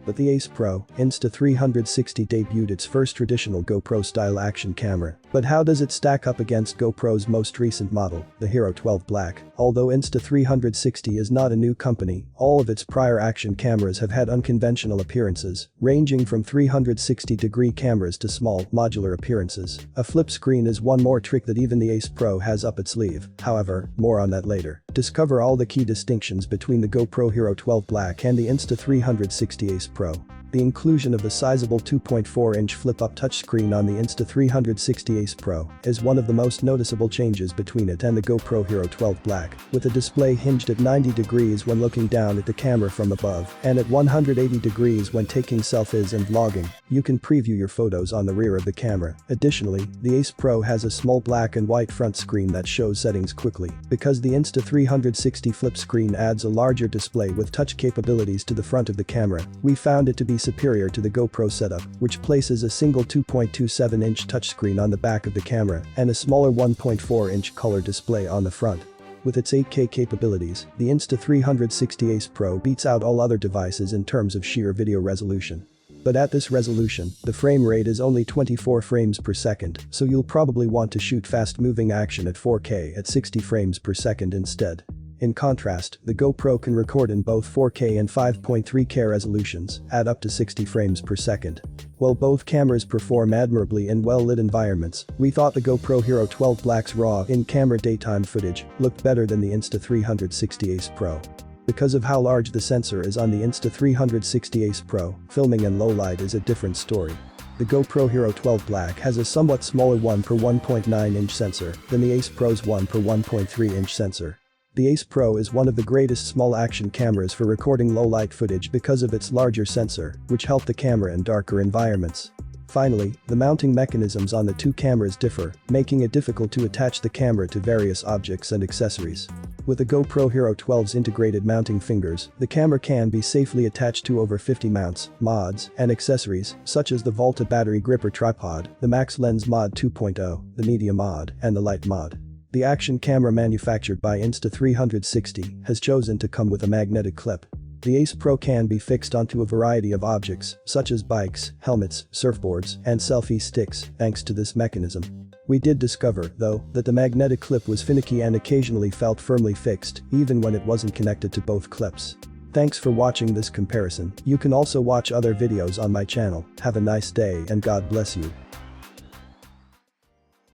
But the Ace Pro Insta360 debuted its first traditional GoPro-style action camera. But how does it stack up against GoPro's most recent model, the Hero 12 Black? Although Insta360 is not a new company, all of its prior action cameras have had unconventional appearances, ranging from 360-degree cameras to small, modular appearances. A flip screen is one more trick that even the Ace Pro has up its sleeve. However, more on that later. Discover all the key distinctions between the GoPro Hero 12 Black and the Insta360 Ace Pro. The inclusion of the sizable 2.4-inch flip-up touchscreen on the Insta360 Ace Pro is one of the most noticeable changes between it and the GoPro Hero 12 Black, with the display hinged at 90 degrees when looking down at the camera from above and at 180 degrees when taking selfies and vlogging. You can preview your photos on the rear of the camera. Additionally, the Ace Pro has a small black and white front screen that shows settings quickly. Because the Insta360 flip screen adds a larger display with touch capabilities to the front of the camera, we found it to be superior to the GoPro setup, which places a single 2.27-inch touchscreen on the back of the camera and a smaller 1.4-inch color display on the front. With its 8K capabilities, the Insta360 Ace Pro beats out all other devices in terms of sheer video resolution. But at this resolution, the frame rate is only 24 frames per second, so you'll probably want to shoot fast-moving action at 4K at 60 frames per second instead. In contrast, the GoPro can record in both 4K and 5.3K resolutions at up to 60 frames per second. While both cameras perform admirably in well-lit environments, we thought the GoPro Hero 12 Black's raw in-camera daytime footage looked better than the Insta360 Ace Pro. Because of how large the sensor is on the Insta360 Ace Pro, filming in low light is a different story. The GoPro Hero 12 Black has a somewhat smaller 1 per 1.9-inch sensor than the Ace Pro's 1 per 1.3-inch sensor. The Ace Pro is one of the greatest small-action cameras for recording low-light footage because of its larger sensor, which helps the camera in darker environments. Finally, the mounting mechanisms on the two cameras differ, making it difficult to attach the camera to various objects and accessories. With the GoPro Hero 12's integrated mounting fingers, the camera can be safely attached to over 50 mounts, mods, and accessories, such as the Volta battery gripper tripod, the Max Lens Mod 2.0, the Media Mod, and the Light Mod. The action camera manufactured by Insta360 has chosen to come with a magnetic clip. The Ace Pro can be fixed onto a variety of objects, such as bikes, helmets, surfboards, and selfie sticks, thanks to this mechanism. We did discover, though, that the magnetic clip was finicky and occasionally felt firmly fixed, even when it wasn't connected to both clips. Thanks for watching this comparison. You can also watch other videos on my channel. Have a nice day and God bless you.